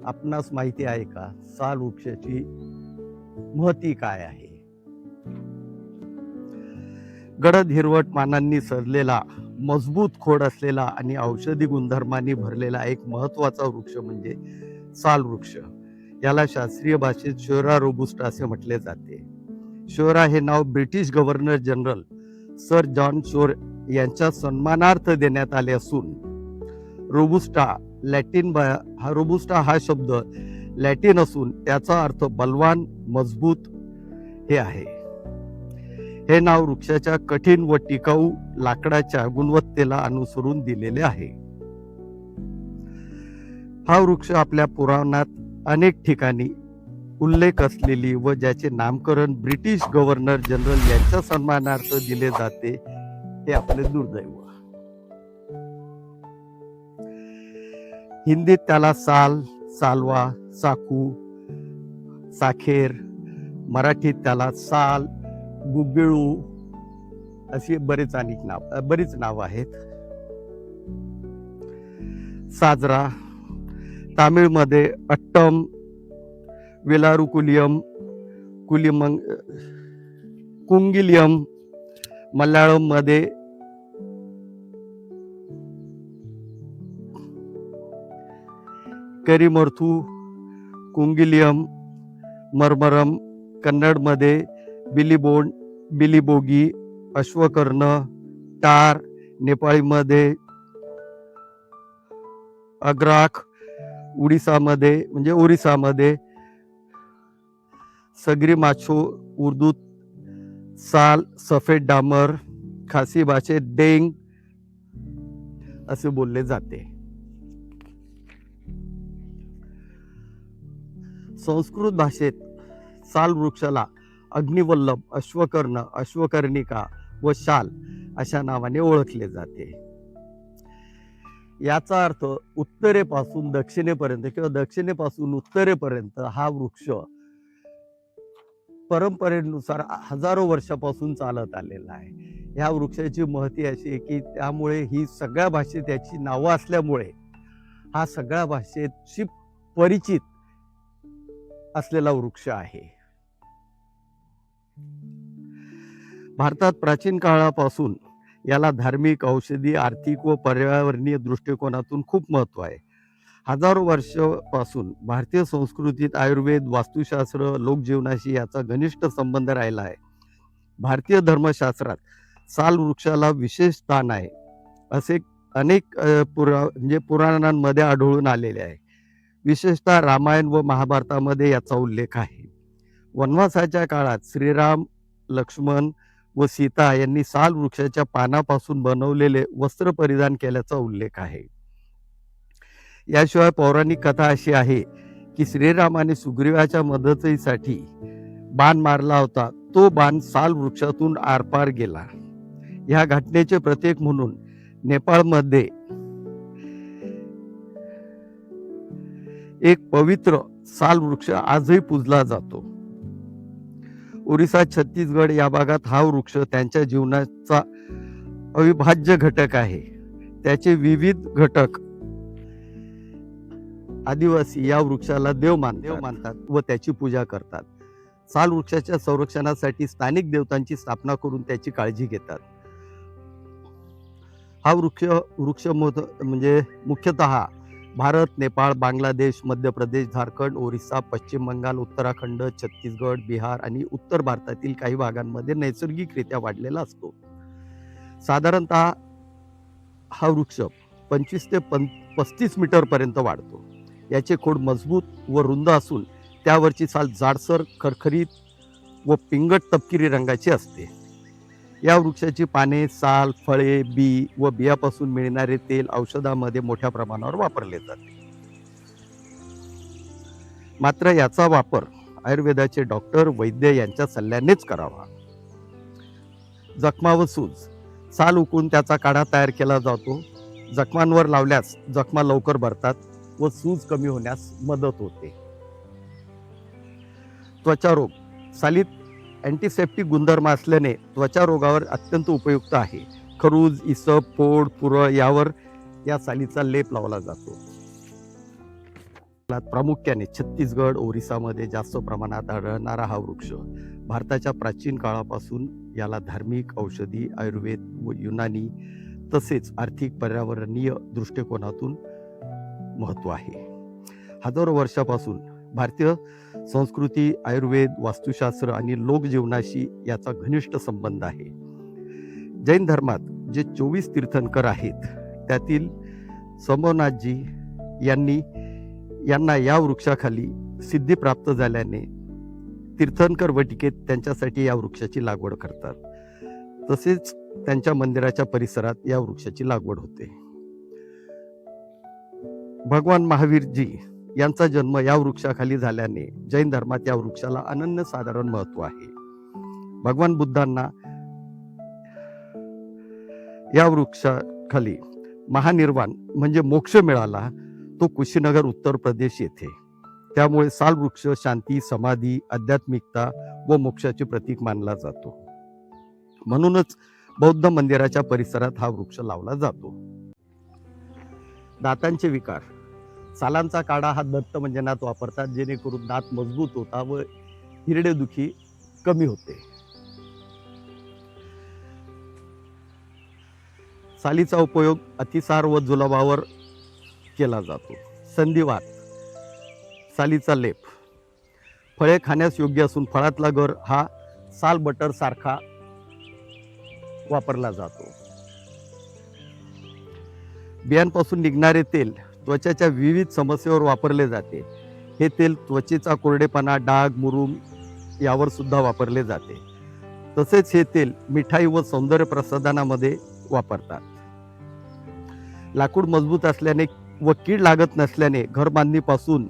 आपणास माहिती आहे का साल वृक्षाची महती काय आहे? गडद हिरवट पानांनी सजलेला, मजबूत खोड असलेला आणि औषधी गुणधर्मांनी भरलेला एक महत्वाचा वृक्ष म्हणजे साल वृक्ष. याला शास्त्रीय भाषेत शोरा रोबुस्टा असे म्हटले जाते. शोरा हे नाव British Governor General Sir John Shore यांच्या सन्मानार्थ देण्यात आले असून रोबुस्टा रोबुस्टा हा शब्द लॅटिन असून त्याचा अर्थ बलवान, मजबूत हे आहे. हे नाव वृक्षाच्या कठीण व टिकाऊ लाकडाच्या गुणवत्तेला अनुसरून दिलेले आहे. हा वृक्ष आपल्या पुराणात अनेक ठिकाणी उल्लेख असलेली व ज्याचे नामकरण ब्रिटिश गव्हर्नर जनरल यांच्या सन्मानार्थ दिले जाते हे आपले दुर्दैव. हिंदीत त्याला साल, सालवा, साकू, साखेर, मराठीत त्याला साल, गुग्गिळू अशी बरीच नाव आहेत. साजरा, तामिळमध्ये अट्टम, वेलारुकुलियम, कुंगिलियम, मल्याळम मध्ये करिमर्थू, कुंगिलियम, मरमरम, कन्नडमध्ये बिलीबोगी, अश्वकर्ण, टार, नेपाळीमध्ये अग्राक, ओरिसामध्ये सगरी माछो, उर्दूत साल, सफेद डामर, खासी भाषेत डेंग असे बोलले जाते. संस्कृत भाषेत साल वृक्षाला अग्निवल्लभ, अश्वकर्ण, अश्वकर्णिका व शाल अशा नावाने ओळखले जाते. याचा अर्थ उत्तरेपासून दक्षिणेपर्यंत किंवा दक्षिणेपासून उत्तरेपर्यंत हा वृक्ष परंपरेनुसार हजारो वर्षापासून चालत आलेला आहे. ह्या वृक्षाची महती अशी आहे की त्यामुळे ही सगळ्या भाषेत याची नावं असल्यामुळे हा सगळ्या भाषेशी परिचित असलेला वृक्ष आहे. भारतात प्राचीन काळापासून याला धार्मिक, औषधी, आर्थिक व पर्यावरणीय दृष्टिकोनातून खूप महत्व आहे. हजारो वर्षापासून भारतीय संस्कृतीत आयुर्वेद, वास्तुशास्त्र, लोकजीवनाशी याचा घनिष्ठ संबंध राहिला आहे. भारतीय धर्मशास्त्रात साल वृक्षाला विशेष स्थान आहे असे अनेक पुराणांमध्ये आढळून आलेले आहे. विशेषतः रामायण व महाभारतामध्ये याचा उल्लेख आहे. वनवासाच्या काळात श्रीराम, लक्ष्मण व सीता यांनी साल वृक्षाच्या पानापासून बनवलेले वस्त्र परिधान केल्याचा उल्लेख आहे. याशिवाय पौराणिक कथा अशी आहे की श्रीरामाने सुग्रीवाच्या मदतीसाठी बाण मारला होता. तो बाण साल वृक्षातून आरपार गेला. ह्या घटनेचे प्रतीक म्हणून नेपाळमध्ये एक पवित्र साल वृक्ष आजही पूजला जातो. ओरिसा, छत्तीसगड या भागात हा वृक्ष त्यांच्या जीवनाचा अविभाज्य घटक आहे. त्याचे विविध घटक आदिवासी या वृक्षाला देव मानतात व त्याची पूजा करतात. साल वृक्षाच्या संरक्षणासाठी स्थानिक देवतांची स्थापना करून त्याची काळजी घेतात. हा वृक्ष मुख्यतः भारत, नेपाळ, बांगलादेश, मध्य प्रदेश, झारखंड, ओरिसा, पश्चिम बंगाल, उत्तराखंड, छत्तीसगड, बिहार आणि उत्तर भारतातील काही भागांमध्ये नैसर्गिकरित्या वाढलेला असतो. साधारणतः हा वृक्ष 25 ते 35 मीटर पर्यंत वाढतो. याचे खोड मजबूत व रुंद असून त्यावरची साल जाडसर, खरखरीत व पिंगट तपकिरी रंगाची असते. या वृक्षाची पाने, साल, फळे, बी व बियापासून मिळणारे तेल औषधामध्ये मोठ्या प्रमाणावर वापरले जाते. मात्र याचा वापर आयुर्वेदाचे डॉक्टर, वैद्य यांच्या सल्ल्यानेच करावा. जखमा व सूज, साल उकळून त्याचा काढा तयार केला जातो. जखमांवर लावल्यास जखमा लवकर भरतात व सूज कमी होण्यास मदत होते. त्वचा रोग, सालीत अँटीसेप्टिक गुणधर्म असल्याने त्वचा रोगावर अत्यंत उपयुक्त आहे. खरूज, इसप, फोड, पुरळ यावर या सालीचा लेप लावला जातो. प्रामुख्याने छत्तीसगड ओरिसामध्ये जास्त प्रमाणात आढळणारा हा वृक्ष भारताच्या प्राचीन काळापासून याला धार्मिक, औषधी, आयुर्वेद व युनानी तसेच आर्थिक पर्यावरणीय दृष्टिकोनातून महत्त्व आहे. हजारो वर्षापासून भारतीय संस्कृती, आयुर्वेद, वास्तुशास्त्र आणि लोकजीवनाशी याचा घनिष्ठ संबंध आहे. जैन धर्मात जे 24 तीर्थंकर आहेत त्यातील सोमनाथजी यांना या वृक्षाखाली सिद्धी प्राप्त झाल्याने तीर्थंकर वटिकेत त्यांच्यासाठी या वृक्षाची लागवड करतात. तसेच त्यांच्या मंदिराच्या परिसरात या वृक्षाची लागवड होते. भगवान महावीरजी यांचा जन्म या वृक्षाखाली झाल्याने जैन धर्मात या वृक्षाला अनन्यसाधारण महत्त्व आहे. भगवान बुद्धांना या वृक्षाखाली महानिर्वाण म्हणजे मोक्ष मिळाला तो कुशीनगर उत्तर प्रदेश येथे. त्यामुळे साल वृक्ष शांती, समाधी, आध्यात्मिकता व मोक्षाचे प्रतीक मानला जातो. म्हणूनच बौद्ध मंदिराच्या परिसरात हा वृक्ष लावला जातो. दातांचे विकार. सालांचा काढा हा दंतमंजनात वापरतात जेणेकरून दात मजबूत होता व हिरडेदुखी कमी होते. सालीचा उपयोग अतिसार व जुलाबावर केला जातो. संधिवात. सालीचा लेप. फळे खाण्यास योग्य असून फळातला गर हा साल बटर सारखा वापरला जातो. बियांपासून निघणारे तेल त्वचेच्या विविध समस्येवर वापरले जाते. हे तेल त्वचेचा कोरडेपणा, डाग, मुरूम यावर सुद्धा वापरले जाते. तसेच हे तेल मिठाई व सौंदर्य प्रसाधनामध्ये वापरतात. लाकूड मजबूत असल्याने व कीड लागत नसल्याने घर बांधणीपासून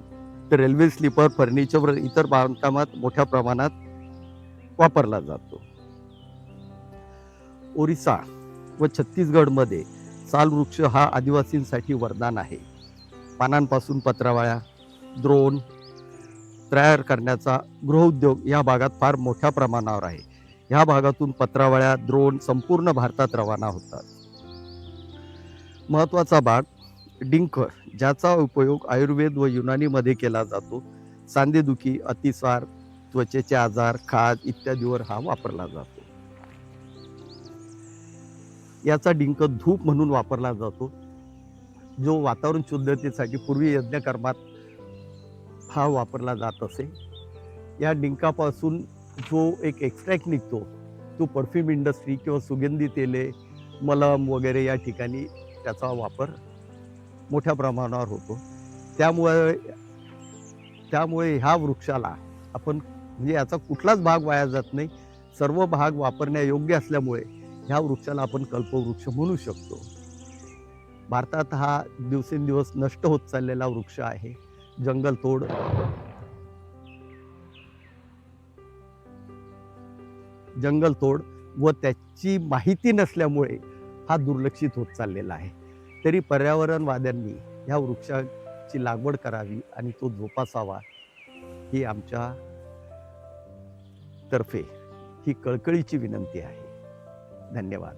तर रेल्वे स्लीपर, फर्निचर व इतर बांधकामात मोठ्या प्रमाणात वापरला जातो. ओरिसा व छत्तीसगडमध्ये साल वृक्ष हा आदिवासींसाठी वरदान आहे. पानांपासून पत्रावळ्या, द्रोण तयार करण्याचा गृहउद्योग या भागात फार मोठ्या प्रमाणावर आहे. ह्या भागातून पत्रावळ्या, द्रोण संपूर्ण भारतात रवाना होतात. महत्त्वाचा भाग डिंक, ज्याचा उपयोग आयुर्वेद व युनानीमध्ये केला जातो. सांधेदुखी, अतिसार, त्वचेचे आजार, खाज इत्यादीवर हा वापरला जातो. याचा डिंक धूप म्हणून वापरला जातो, जो वातावरण शुद्धतेसाठी पूर्वी यज्ञकर्मात हा वापरला जात असे. या डिंकापासून जो एक एक्स्ट्रॅक्ट निघतो तो परफ्यूम इंडस्ट्री किंवा सुगंधी तेले, मलम वगैरे या ठिकाणी त्याचा वापर मोठ्या प्रमाणावर होतो. त्यामुळे ह्या वृक्षाला आपण म्हणजे याचा कुठलाच भाग वाया जात नाही. सर्व भाग वापरण्यायोग्य असल्यामुळे ह्या वृक्षाला आपण कल्पवृक्ष म्हणू शकतो. भारतात हा दिवसेंदिवस नष्ट होत चाललेला वृक्ष आहे. जंगलतोड व त्याची माहिती नसल्यामुळे हा दुर्लक्षित होत चाललेला आहे. तरी पर्यावरणवाद्यांनी ह्या वृक्षाची लागवड करावी आणि तो जोपासावा ही आमच्या तर्फे ही कळकळीची विनंती आहे. धन्यवाद.